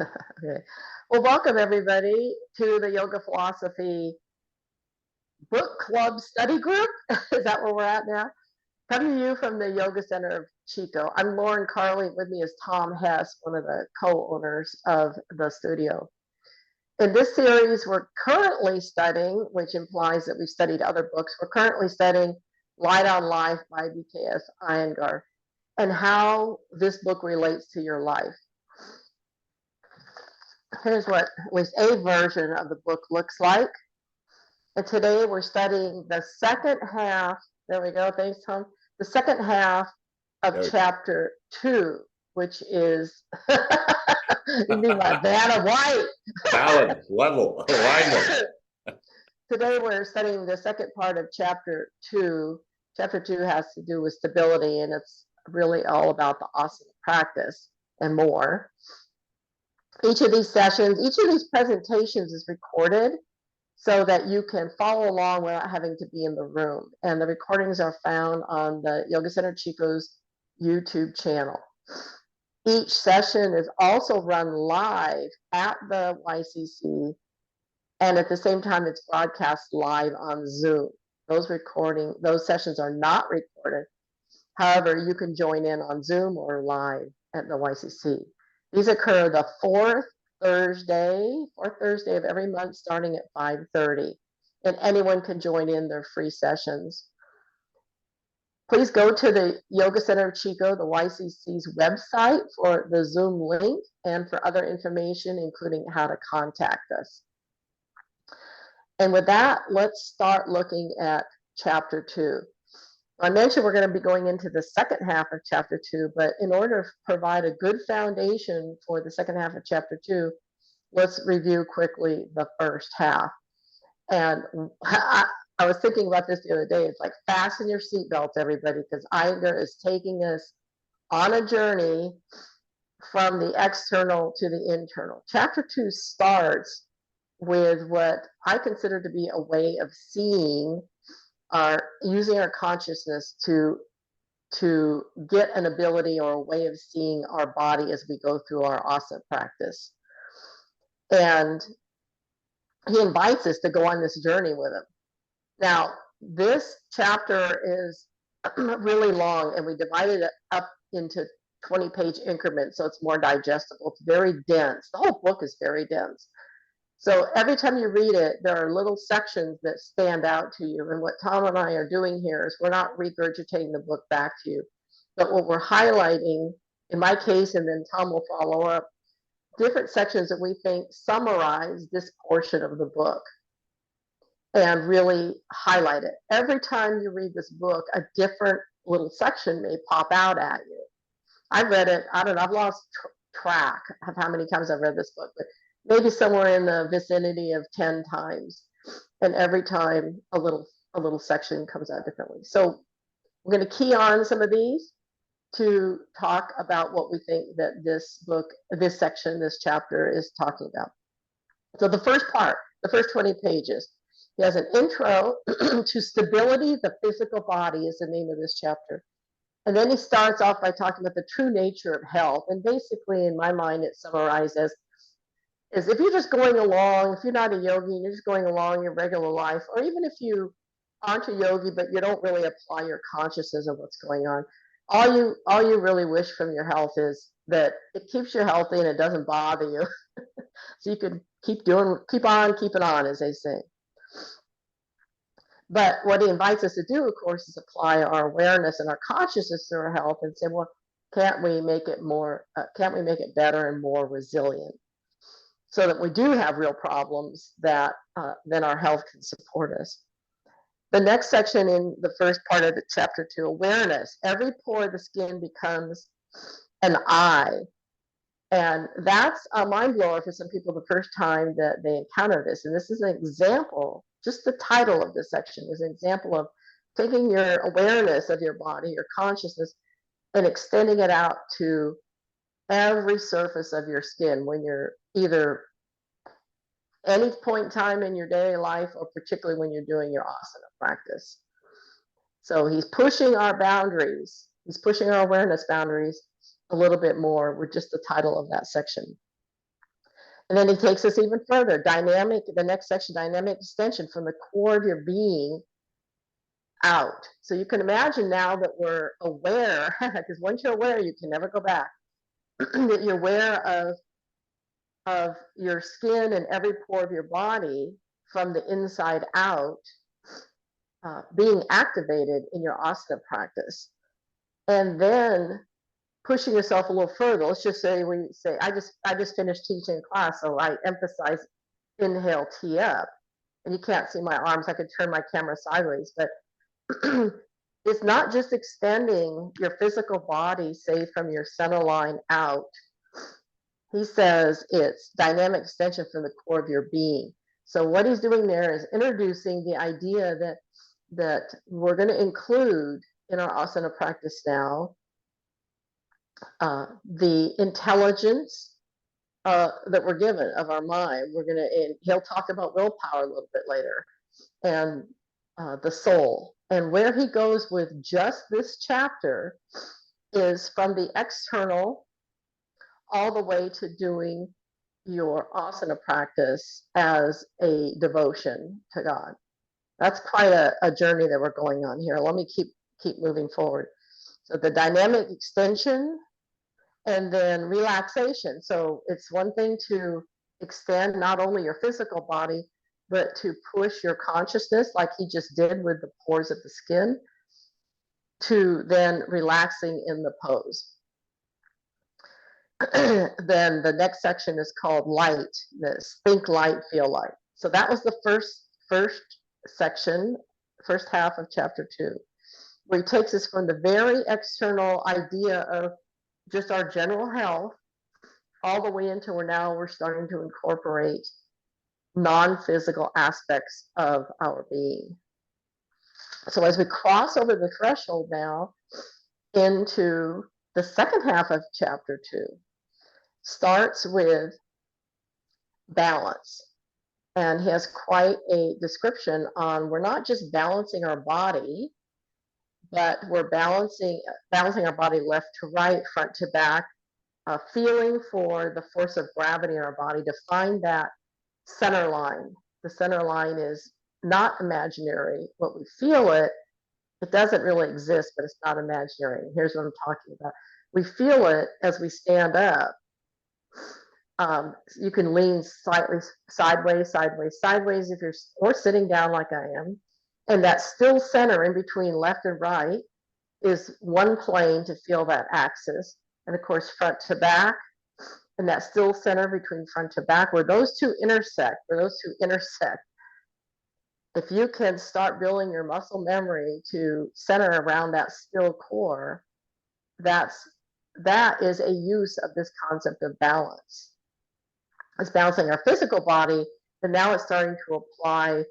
Okay. Well, welcome everybody to the Yoga Philosophy Book Club Study Group. Is that where we're at now? Coming to you from the Yoga Center of Chico. I'm Lauren Carly. With me is Tom Hess, one of the co-owners of the studio. In this series, we're currently studying, which implies that we've studied other books. We're currently studying Light on Life by BKS Iyengar and how this book relates to your life. Here's what at least a version of the book looks like. And today we're studying the second half. There we go. Thanks, Tom. The second half of chapter 2, which is you mean my Vanna White. Balance, level, alignment. Today we're studying the second part of chapter 2. Chapter 2 has to do with stability, and it's really all about the asana practice and more. Each of these sessions, each of these presentations is recorded so that you can follow along without having to be in the room. And the recordings are found on the Yoga Center Chico's YouTube channel. Each session is also run live at the YCC, and at the same time, it's broadcast live on Zoom. Those sessions are not recorded. However, you can join in on Zoom or live at the YCC. These occur the fourth Thursday of every month, starting at 5:30, and anyone can join in their free sessions. Please go to the Yoga Center of Chico, the YCC's website, for the Zoom link and for other information, including how to contact us. And with that, let's start looking at chapter 2. I mentioned we're going to be going into the second half of chapter 2, but in order to provide a good foundation for the second half of chapter 2, let's review quickly the first half. And I was thinking about this the other day. It's like, fasten your seatbelts, everybody, because Iyengar is taking us on a journey from the external to the internal. Chapter 2 starts with what I consider to be a way of seeing using our consciousness to get an ability or a way of seeing our body as we go through our asana practice. And he invites us to go on this journey with him. Now, this chapter is really long, and we divided it up into 20-page increments, so it's more digestible. It's very dense. The whole book is very dense. So every time you read it, there are little sections that stand out to you. And what Tom and I are doing here is we're not regurgitating the book back to you, but what we're highlighting, in my case, and then Tom will follow up, different sections that we think summarize this portion of the book and really highlight it. Every time you read this book, a different little section may pop out at you. I've read it, I don't know, I've lost track of how many times I've read this book, but maybe somewhere in the vicinity of 10 times. And every time a little section comes out differently. So we're going to key on some of these to talk about what we think that this book, this section, this chapter is talking about. So the first part, the first 20 pages, he has an intro to stability, the physical body is the name of this chapter. And then he starts off by talking about the true nature of health. And basically, in my mind, it's summarized as if you're just going along, if you're not a yogi, you're just going along your regular life, or even if you aren't a yogi, but you don't really apply your consciousness of what's going on, all you really wish from your health is that it keeps you healthy and it doesn't bother you. So you can keep on keeping on, as they say. But what he invites us to do, of course, is apply our awareness and our consciousness to our health and say, well, can't we make it better and more resilient, so that we do have real problems that then our health can support us. The next section in the first part of the chapter 2, awareness. Every pore of the skin becomes an eye. And that's a mind blower for some people the first time that they encounter this. And this is an example, just the title of this section is an example of taking your awareness of your body, your consciousness, and extending it out to every surface of your skin when you're either any point in time in your daily life, or particularly when you're doing your asana practice. So he's pushing our boundaries. He's pushing our awareness boundaries a little bit more with just the title of that section. And then he takes us even further. The next section, dynamic extension from the core of your being out. So you can imagine now that we're aware, because once you're aware, you can never go back, that you're aware of your skin and every pore of your body from the inside out being activated in your asana practice. And then pushing yourself a little further. Let's just say I just finished teaching class, so I emphasize inhale, tee up. And you can't see my arms. I could turn my camera sideways, but it's not just extending your physical body, say from your center line out. He says it's dynamic extension from the core of your being. So what he's doing there is introducing the idea that we're going to include in our asana practice now the intelligence that we're given of our mind. He'll talk about willpower a little bit later, and the soul. And where he goes with just this chapter is from the external all the way to doing your asana practice as a devotion to God. That's quite a journey that we're going on here. Let me keep moving forward. So the dynamic extension and then relaxation. So it's one thing to extend not only your physical body, but to push your consciousness like he just did with the pores of the skin, to then relaxing in the pose. Then the next section is called lightness. Think light, feel light. So that was the first section, first half of chapter 2, where he takes us from the very external idea of just our general health all the way into where now we're starting to incorporate non-physical aspects of our being. So as we cross over the threshold now into the second half of chapter 2, starts with balance. And he has quite a description on we're not just balancing our body, but we're balancing our body left to right, front to back, feeling for the force of gravity in our body to find that center line. The center line is not imaginary. When we feel it, it doesn't really exist, but it's not imaginary. Here's what I'm talking about. We feel it as we stand up. You can lean slightly sideways if you're, or sitting down like I am. And that still center in between left and right is one plane to feel that axis. And of course, front to back, and that still center between front to back, where those two intersect, if you can start building your muscle memory to center around that still core, that is a use of this concept of balance. It's balancing our physical body, but now it's starting to apply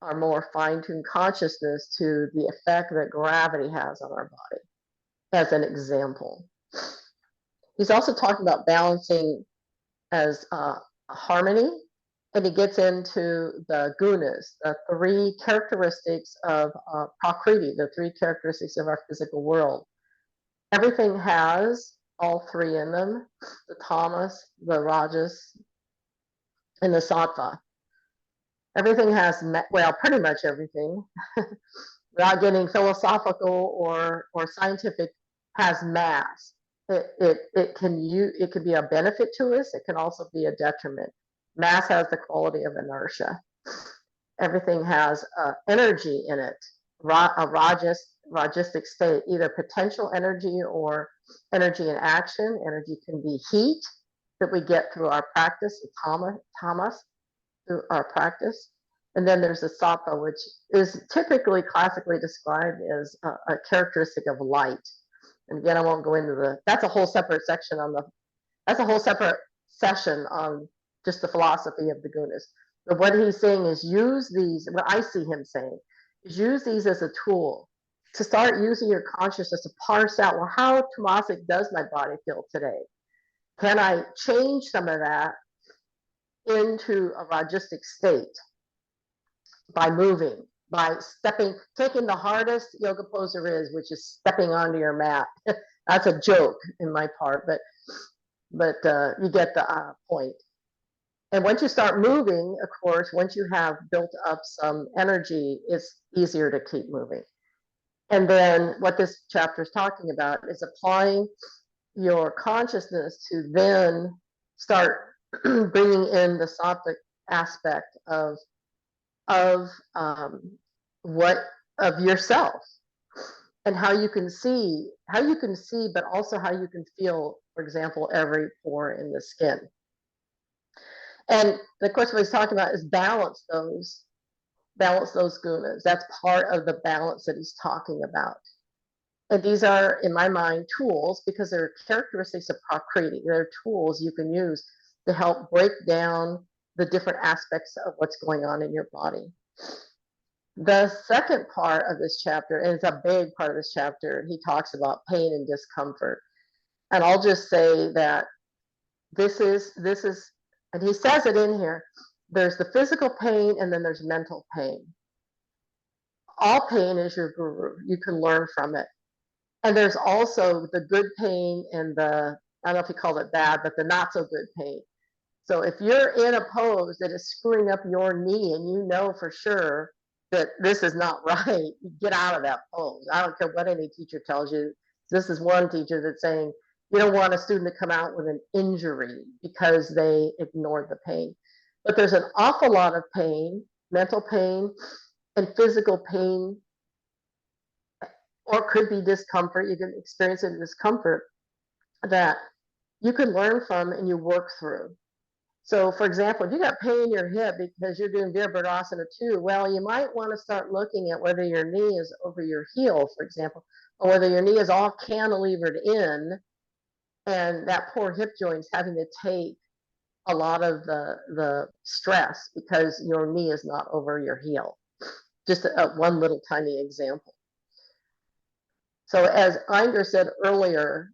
our more fine-tuned consciousness to the effect that gravity has on our body, as an example. He's also talking about balancing as harmony, and he gets into the gunas, the 3 characteristics of prakriti, the 3 characteristics of our physical world. Everything has all 3 in them: the tamas, the rajas, and the sattva. Everything has, well, pretty much everything, without getting philosophical or scientific, has mass. It can be a benefit to us. It can also be a detriment. Mass has the quality of inertia. Everything has energy in it, a rajasic state, either potential energy or energy in action. Energy can be heat that we get through our practice, the tamas, through our practice. And then there's the sattva, which is typically classically described as a characteristic of light. And again, I won't go into that's a whole separate section that's a whole separate session on just the philosophy of the gunas. But what he's saying is use these, what I see him saying, is use these as a tool to start using your consciousness to parse out, well, how tamasic does my body feel today? Can I change some of that into a rajasic state by moving, by taking the hardest yoga pose there is, which is stepping onto your mat. That's a joke in my part, but you get the point. And once you start moving, of course, once you have built up some energy, it's easier to keep moving. And then what this chapter is talking about is applying your consciousness to then start bringing in the sattvic aspect of what of yourself, and how you can see, but also how you can feel, for example, every pore in the skin. And of course, what he's talking about is balance those gunas. That's part of the balance that he's talking about. And these are, in my mind, tools, because they're characteristics of Prakriti. They're tools you can use to help break down the different aspects of what's going on in your body. The second part of this chapter, and it's a big part of this chapter, he talks about pain and discomfort. And I'll just say that this is, and he says it in here, there's the physical pain and then there's mental pain. All pain is your guru. You can learn from it. And there's also the good pain and the, I don't know if you call it bad, but the not so good pain. So if you're in a pose that is screwing up your knee and you know for sure that this is not right, get out of that pose. I don't care what any teacher tells you. This is one teacher that's saying you don't want a student to come out with an injury because they ignored the pain. But there's an awful lot of pain, mental pain and physical pain, or could be discomfort. You can experience it as discomfort that you can learn from and you work through. So, for example, if you got pain in your hip because you're doing Virabhadrasana 2, well, you might want to start looking at whether your knee is over your heel, for example, or whether your knee is all cantilevered in, and that poor hip joint's having to take a lot of the stress because your knee is not over your heel. Just one little tiny example. So as Iyengar said earlier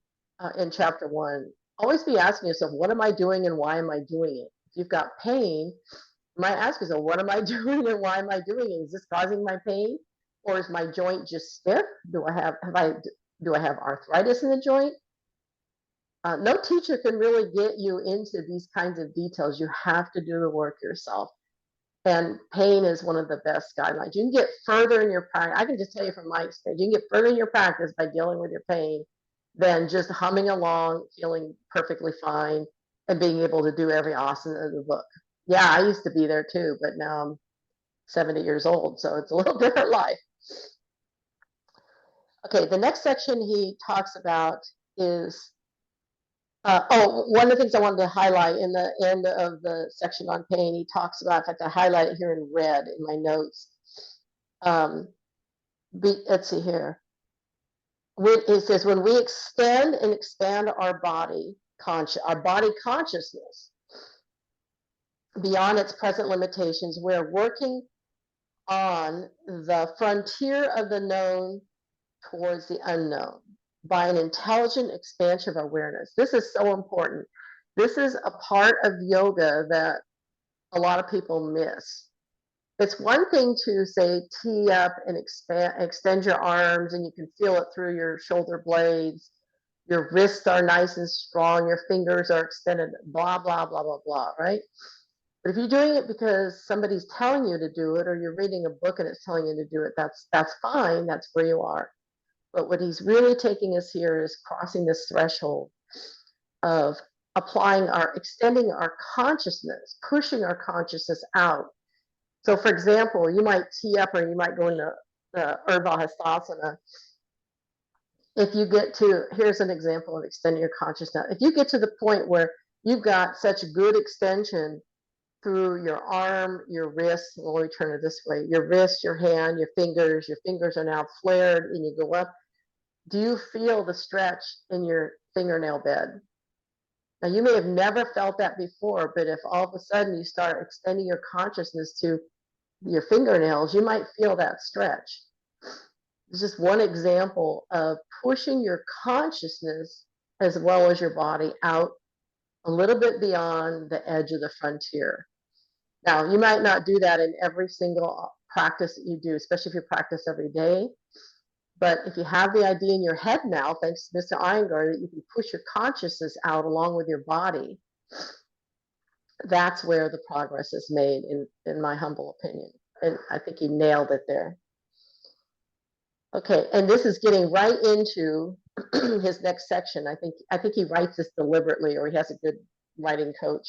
in chapter 1, always be asking yourself, what am I doing and why am I doing it? If you've got pain, you might ask yourself, what am I doing and why am I doing it? Is this causing my pain? Or is my joint just stiff? Do I have arthritis in the joint? No teacher can really get you into these kinds of details. You have to do the work yourself. And pain is one of the best guidelines. You can get further in your practice. I can just tell you from my experience, you can get further in your practice by dealing with your pain than just humming along, feeling perfectly fine, and being able to do every asana in the book. Yeah, I used to be there too, but now I'm 70 years old, so it's a little different life. Okay, the next section he talks about is one of the things I wanted to highlight in the end of the section on pain, he talks about, in fact, I highlight it here in red in my notes. Let's see here. It says, when we extend and expand our body consciousness beyond its present limitations, we're working on the frontier of the known towards the unknown by an intelligent expansion of awareness. This is so important. This is a part of yoga that a lot of people miss. It's one thing to say tee up and extend your arms and you can feel it through your shoulder blades. Your wrists are nice and strong, your fingers are extended, blah, blah, blah, blah, blah, right? But if you're doing it because somebody's telling you to do it, or you're reading a book and it's telling you to do it, that's fine, that's where you are. But what he's really taking us here is crossing this threshold of extending our consciousness, pushing our consciousness out. So for example, you might tee up or you might go into the Urdhva Hastasana. If you get to, here's an example of extending your consciousness. If you get to the point where you've got such good extension through your arm, your wrist, well, let me turn it this way, your wrist, your hand, your fingers are now flared and you go up. Do you feel the stretch in your fingernail bed? Now, you may have never felt that before, but if all of a sudden you start extending your consciousness to your fingernails, you might feel that stretch. It's just one example of pushing your consciousness as well as your body out a little bit beyond the edge of the frontier. Now, you might not do that in every single practice that you do, especially if you practice every day. But if you have the idea in your head now, thanks to Mr. Iyengar, that you can push your consciousness out along with your body, that's where the progress is made, in my humble opinion. And I think he nailed it there. Okay, and this is getting right into his next section. I think he writes this deliberately, or he has a good writing coach.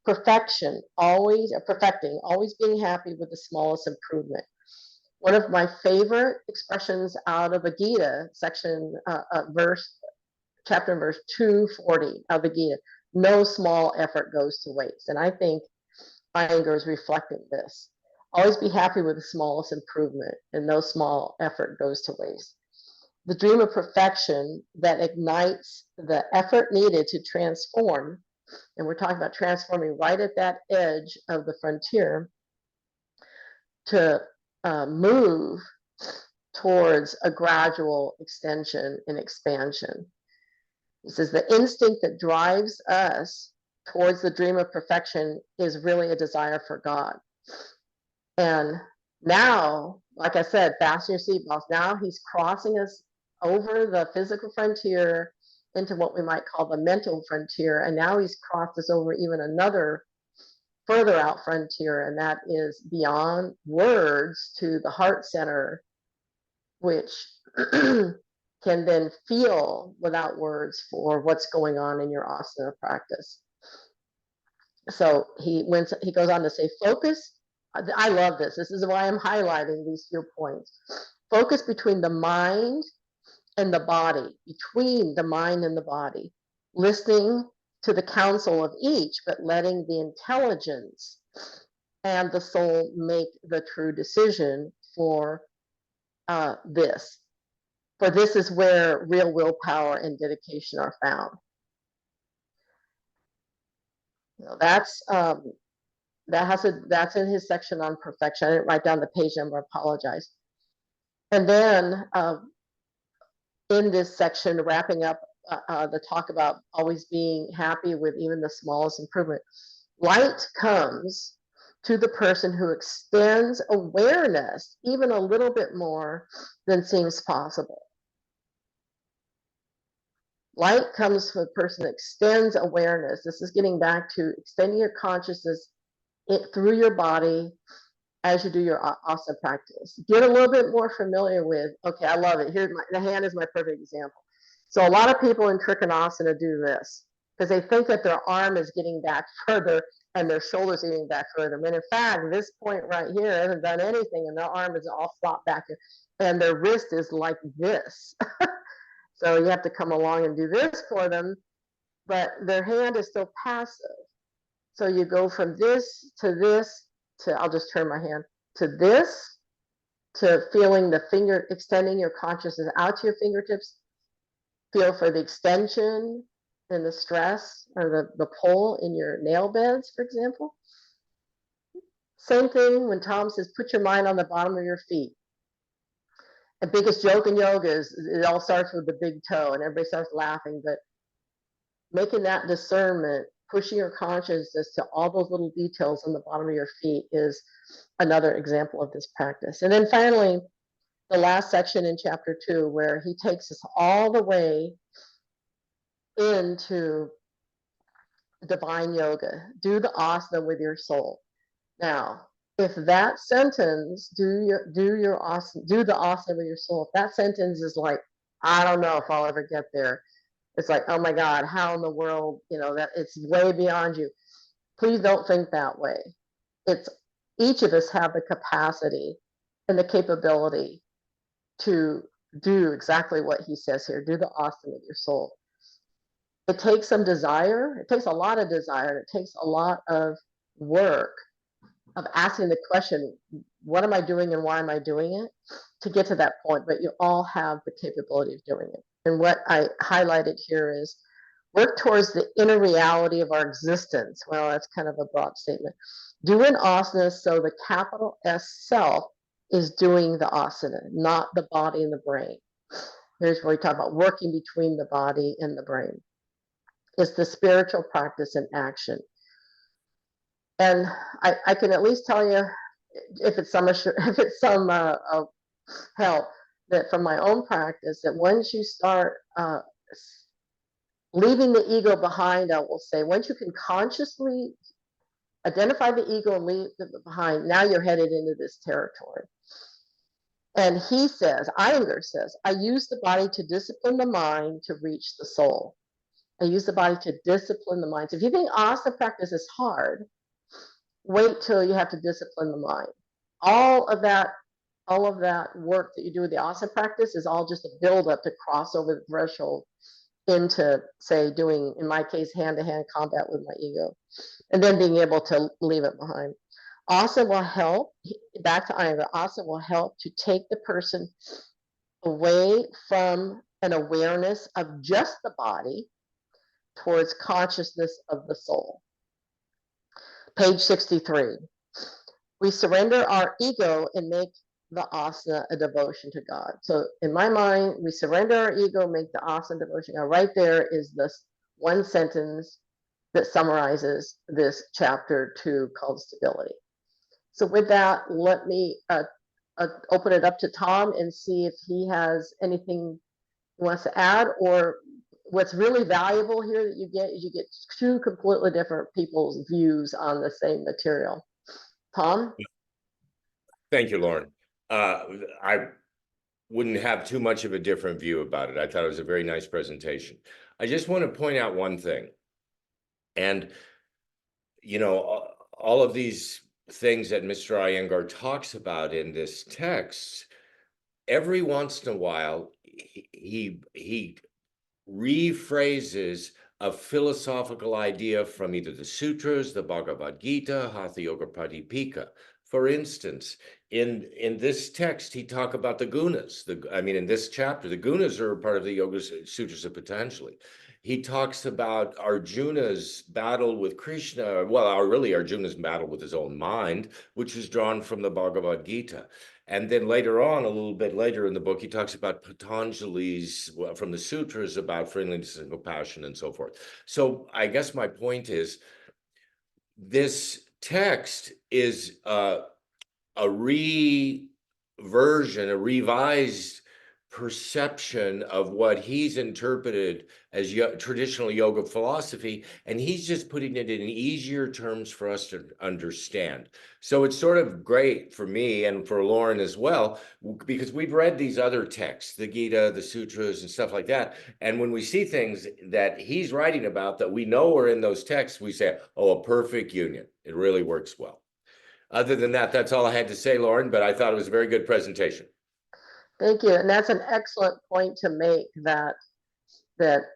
Perfecting, always being happy with the smallest improvement. One of my favorite expressions out of the Gita section, chapter and verse 240 of the Gita. No small effort goes to waste. And I think Iyengar is reflecting this. Always be happy with the smallest improvement, and no small effort goes to waste. The dream of perfection that ignites the effort needed to transform, and we're talking about transforming right at that edge of the frontier, to move towards a gradual extension and expansion. He says the instinct that drives us towards the dream of perfection is really a desire for God. And now, like I said, fasten your seatbelts. Now he's crossing us over the physical frontier into what we might call the mental frontier. And now he's crossed us over even another further out frontier, and that is beyond words to the heart center, which can then feel without words for what's going on in your asana practice. So he goes on to say, focus. I love this. This is why I'm highlighting these few points. Focus between the mind and the body, listening to the counsel of each, but letting the intelligence and the soul make the true decision for this. For this is where real willpower and dedication are found. That's in his section on perfection. I didn't write down the page number, I apologize. And then in this section, wrapping up the talk about always being happy with even the smallest improvement, light comes to the person who extends awareness even a little bit more than seems possible. Light comes from the person that extends awareness. This is getting back to extending your consciousness through your body as you do your asana practice. Get a little bit more familiar with, okay, I love it. The hand is my perfect example. So a lot of people in Trikonasana do this because they think that their arm is getting back further and their shoulders getting back further. When in fact, this point right here hasn't done anything and their arm is all flopped back here, and their wrist is like this. So you have to come along and do this for them, but their hand is still passive. So you go from this to, I'll just turn my hand, to this, to feeling the finger, extending your consciousness out to your fingertips. Feel for the extension and the stress or the pull in your nail beds, for example. Same thing when Tom says, put your mind on the bottom of your feet. The biggest joke in yoga is it all starts with the big toe and everybody starts laughing, but making that discernment, pushing your consciousness to all those little details on the bottom of your feet is another example of this practice. And then finally, the last section in chapter 2, where he takes us all the way into divine yoga. Do the asana with your soul. Now, if that sentence, do the asana with your soul, if that sentence is like, I don't know if I'll ever get there. It's like, oh my God, how in the world, that it's way beyond you. Please don't think that way. It's each of us have the capacity and the capability to do exactly what he says here. Do the asana with your soul. It takes some desire. It takes a lot of desire. It takes a lot of work of asking the question, what am I doing and why am I doing it, to get to that point, but you all have the capability of doing it. And what I highlighted here is work towards the inner reality of our existence. Well, that's kind of a broad statement. Do an asana so the capital S self is doing the asana, not the body and the brain. Here's where we talk about working between the body and the brain. It's the spiritual practice in action. And I can at least tell you, if it's some help, that from my own practice, that once you start leaving the ego behind, I will say, once you can consciously identify the ego and leave it behind. Now you're headed into this territory. And he says, Iyengar says, I use the body to discipline the mind to reach the soul. I use the body to discipline the mind. So if you think asana practice is hard, wait till you have to discipline the mind. All of that work that you do with the asana practice is all just a buildup to cross over the threshold into, say, doing, in my case, hand-to-hand combat with my ego, and then being able to leave it behind. Asana will help, back to Iyengar, asana will help to take the person away from an awareness of just the body towards consciousness of the soul. Page 63. We surrender our ego and make the asana a devotion to God. So in my mind, we surrender our ego, make the asana devotion. Now, right there is this one sentence that summarizes this chapter 2 called stability. So with that, let me open it up to Tom and see if he has anything he wants to add, or what's really valuable here that you get is you get two completely different people's views on the same material. Tom? Thank you, Lauren. I wouldn't have too much of a different view about it. I thought it was a very nice presentation. I just want to point out one thing. And, you know, all of these things that Mr. Iyengar talks about in this text, every once in a while, he rephrases a philosophical idea from either the sutras, the Bhagavad Gita, Hatha Yoga Pradipika. For instance, in this text, he talks about the gunas. In this chapter, the gunas are part of the Yoga Sutras of Patanjali. He talks about Arjuna's battle with Krishna, really Arjuna's battle with his own mind, which is drawn from the Bhagavad Gita. And then later on, a little bit later in the book, he talks about Patanjali's, from the sutras, about friendliness and compassion and so forth. So I guess my point is, this text is a revised perception of what he's interpreted as traditional yoga philosophy, and he's just putting it in easier terms for us to understand. So it's sort of great for me and for Lauren as well, because we've read these other texts, the Gita, the sutras, and stuff like that, and when we see things that he's writing about that we know are in those texts, we say, oh, a perfect union. It really works well. Other than that, that's all I had to say, Lauren, but I thought it was a very good presentation. Thank you. And that's an excellent point to make, that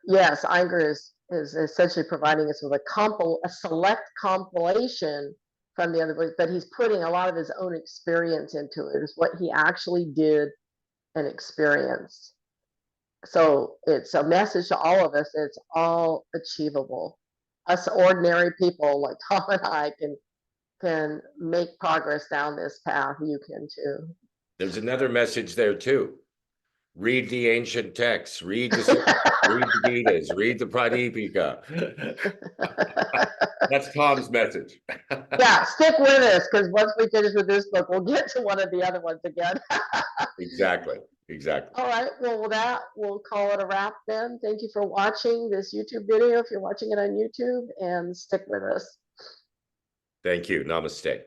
yes, Iyengar is essentially providing us with a select compilation from the other books, but he's putting a lot of his own experience into it. It's what he actually did and experienced. So it's a message to all of us. It's all achievable. Us ordinary people like Tom and I can make progress down this path. You can too. There's another message there too. Read the ancient texts, read the Vedas, read the Pradipika. That's Tom's message. Yeah, stick with us, because once we finish with this book, we'll get to one of the other ones again. Exactly. All right, well, with that, we'll call it a wrap then. Thank you for watching this YouTube video, if you're watching it on YouTube, and stick with us. Thank you. Namaste.